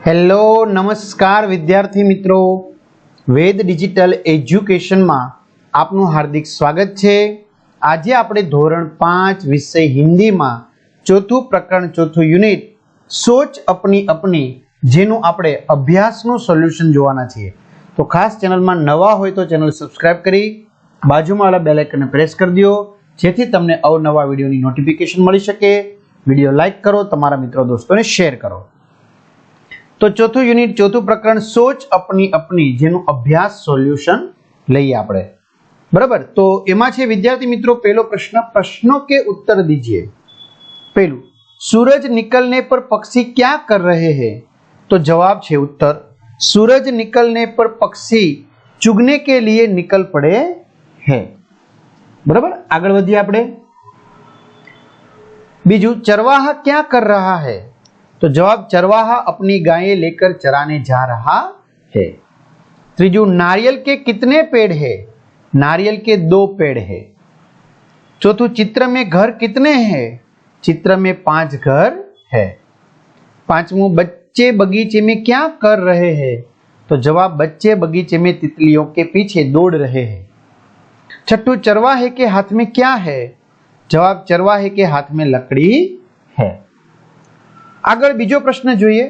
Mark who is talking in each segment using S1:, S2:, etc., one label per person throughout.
S1: Hello નમસ્કાર વિદ્યાર્થી મિત્રો, વેદ ડિજિટલ એજ્યુકેશનમાં આપનું હાર્દિક સ્વાગત છે। આજે આપણે ધોરણ 5 વિષય હિન્દીમાં ચોથું પ્રકરણ ચોથું યુનિટ સોચ અપની અપની જેનું આપણે અભ્યાસનું સોલ્યુશન જોવાના છીએ। તો ખાસ ચેનલમાં નવા હોય તો ચેનલ સબસ્ક્રાઇબ કરી બાજુમાં વાળા બેલ આઇકનને પ્રેસ કરી દો જેથી તમને અવનવા વિડીયોની નોટિફિકેશન મળી શકે। વિડીયો લાઈક કરો, તમારા મિત્રો દોસ્તોને શેર કરો। તો ચોથું યુનિટ ચોથું પ્રકરણ સોચ અપની અપની જેનું અભ્યાસ સોલ્યુશન લઈએ આપણે, બરાબર। તો એમાં છે વિદ્યાર્થી મિત્રો પહેલો પ્રશ્ન, प्रश्नों के उत्तर दीजिए। पहलू, सूरज निकलने पर पक्षी क्या कर रहे हैं? तो जवाब है उत्तर, सूरज निकलने पर पक्षी चुगने के लिए निकल पड़े हैं, बराबर। आगे बढ़िए आपणे। बीजू, चरवाहा क्या कर रहा है? तो जवाब, चरवाहा अपनी गायें लेकर चराने जा रहा है। त्रीजू, नारियल के कितने पेड़ है? नारियल के 2 पेड़ है। चौथू, चित्र में घर कितने हैं? चित्र में 5 घर है। पांचवू, बच्चे बगीचे में क्या कर रहे हैं? तो जवाब, बच्चे बगीचे में तितलियों के पीछे दौड़ रहे हैं। छठू, चरवाहे के हाथ में क्या है? जवाब, चरवाहे के हाथ में लकड़ी है। આગળ બીજો પ્રશ્ન જોઈએ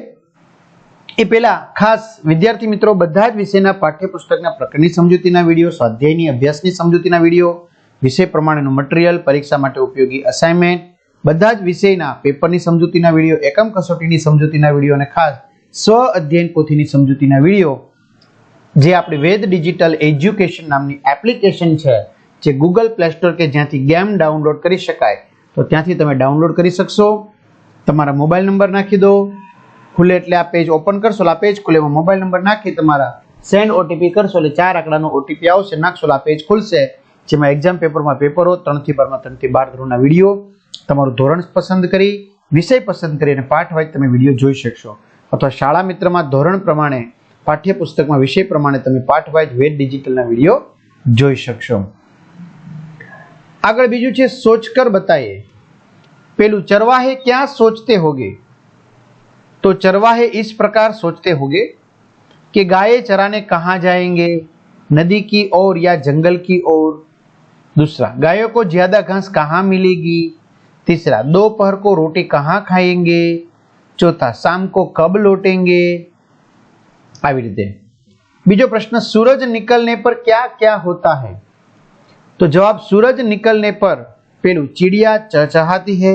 S1: એ પહેલા ખાસ વિદ્યાર્થી મિત્રો બધા જ વિષયના પાઠ્યપુસ્તકના પ્રકરણની સમજૂતીના વિડીયો, સ્વાધ્યાયની અભ્યાસની સમજૂતીના વિડીયો, વિષય પ્રમાણેનું મટીરીયલ, પરીક્ષા માટે ઉપયોગી અસાઇનમેન્ટ, બધા જ વિષયના પેપરની સમજૂતીના વિડીયો, એકમ કસોટીની સમજૂતીના વિડીયો અને ખાસ સ્વ અધ્યયન પોથીની સમજૂતીના વિડીયો જે આપણી વેદ ડિજિટલ એજ્યુકેશન નામની એપ્લિકેશન છે જે ગૂગલ પ્લે સ્ટોર કે જ્યાંથી ગેમ ડાઉનલોડ કરી શકાય તો ત્યાંથી તમે ડાઉનલોડ કરી શકશો। તમારા મોબાઈલ નંબર નાખી દો, ખુલે એટલે આ પેજ ઓપન કરશો, આ પેજ ખુલે એમાં મોબાઈલ નંબર નાખી તમારા સેન્ડ ઓટીપી કરશો એટલે 4 આંકડાનો ઓટીપી આવશે, નાખશો આ પેજ ખુલશે જેમાં એક્ઝામ પેપરમાં પેપરો 3 થી 12 3 થી 12 ધોરણના વિડીયો, તમારું ધોરણ પસંદ કરી, વિષય પસંદ કરી અને પાઠ વાઇઝ તમે વિડીયો જોઈ શકશો। અથવા શાળા મિત્રમાં ધોરણ પ્રમાણે પાઠ્યપુસ્તકમાં વિષય પ્રમાણે તમે પાઠ વાઇઝ વેદ ડિજિટલના વિડીયો જોઈ શકશો। આગળ બીજું છે સોચકર બતાઈએ। पहलू, चरवाहे क्या सोचते होंगे? तो चरवाहे इस प्रकार सोचते होंगे कि गायें चराने कहाँ जाएंगे, नदी की ओर या जंगल की ओर। दूसरा, गायों को ज्यादा घास कहाँ मिलेगी। तीसरा, दोपहर को रोटी कहाँ खाएंगे। चौथा, शाम को कब लौटेंगे। આવી રીતે। બીજો પ્રશ્ન, सूरज निकलने पर क्या क्या होता है? तो जवाब, सूरज निकलने पर पहलू, चिड़िया चहचहाती है,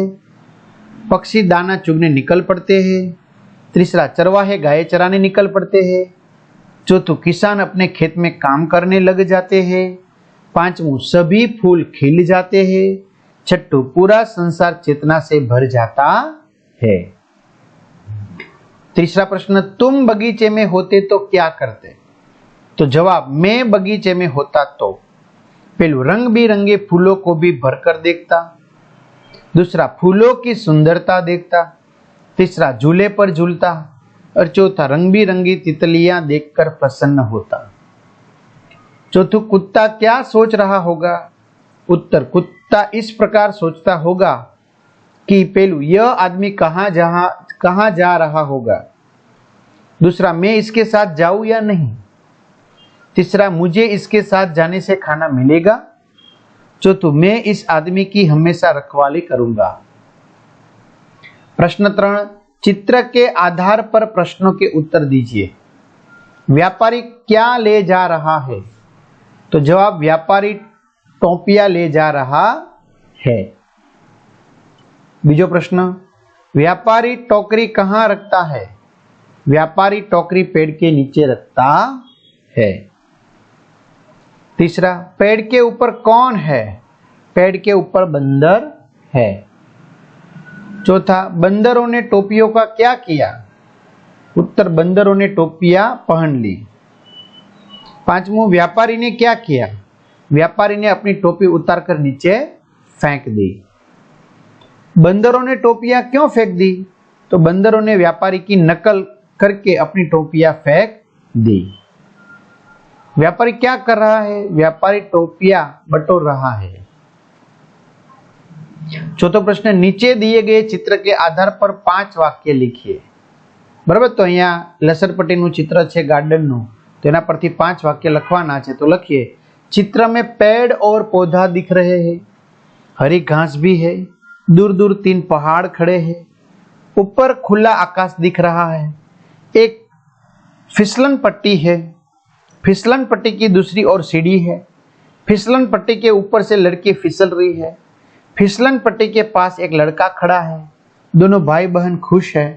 S1: पक्षी दाना चुगने निकल पड़ते हैं। तीसरा, चरवाहे गाय चराने निकल पड़ते हैं। चौथू, किसान अपने खेत में काम करने लग जाते हैं। पांचवू, सभी फूल खिल जाते हैं। छठू, पूरा संसार चेतना से भर जाता है। तीसरा प्रश्न, तुम बगीचे में होते तो क्या करते? तो जवाब, मैं बगीचे में होता तो पहलू, रंग बिरंगे फूलों को भी भरकर देखता। दूसरा, फूलों की सुंदरता देखता। तीसरा, झूले पर झूलता। और चौथा, रंग बिरंगी तितलियां देखकर प्रसन्न होता। चौथू, कुत्ता क्या सोच रहा होगा? उत्तर, कुत्ता इस प्रकार सोचता होगा कि पहलू, यह आदमी कहाँ जा रहा होगा। दूसरा, मैं इसके साथ जाऊं या नहीं। तीसरा, मुझे इसके साथ जाने से खाना मिलेगा। चौथू, मैं इस आदमी की हमेशा रखवाली करूंगा। प्रश्न 3, चित्र के आधार पर प्रश्नों के उत्तर दीजिए। व्यापारी क्या ले जा रहा है? तो जवाब, व्यापारी टोपिया ले जा रहा है। बीजो प्रश्न, व्यापारी टोकरी कहाँ रखता है? व्यापारी टोकरी पेड़ के नीचे रखता है। तीसरा, पेड़ के ऊपर कौन है? पेड़ के ऊपर बंदर है। चौथा, बंदरों ने टोपियों का क्या किया? उत्तर, बंदरों ने टोपियां पहन ली। पांचवू, व्यापारी ने क्या किया? व्यापारी ने अपनी टोपी उतारकर नीचे फेंक दी। बंदरों ने टोपियां क्यों फेंक दी? तो बंदरों ने व्यापारी की नकल करके अपनी टोपियां फेंक दी। व्यापारी क्या कर रहा है? व्यापारी टोपियां बटोर रहा है। चौथा प्रश्न, नीचे दिए गए चित्र के आधार पर 5 वाक्य लिखिए। बराबर। तो अहींया लसरपट्टीनुं चित्र छे गार्डननुं, तो एना परथी 5 वाक्य लखवाना छे। तो लखीए, चित्र में पेड़ और पौधा दिख रहे हैं, हरी घास भी है, दूर दूर 3 पहाड़ खड़े हैं, ऊपर खुला आकाश दिख रहा है, एक फिसलन पट्टी है, फिसलन पट्टी की दूसरी ओर सीढ़ी है, फिसलन पट्टी के ऊपर से लड़की फिसल रही है, फिसलन पट्टी के पास एक लड़का खड़ा है, दोनों भाई बहन खुश है।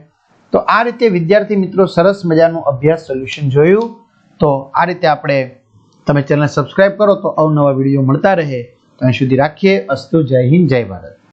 S1: तो आ रीते विद्यार्थी मित्रों सरस मजानुं अभ्यास सोल्यूशन जोयुं। तो आ रीते आपणे तमे चेनल सब्सक्राइब करो तो अवनवा विडियो मळता रहे। तो અહીં સુધી રાખીએ। અસ્તુ, જય હિન્દ, જય ભારત।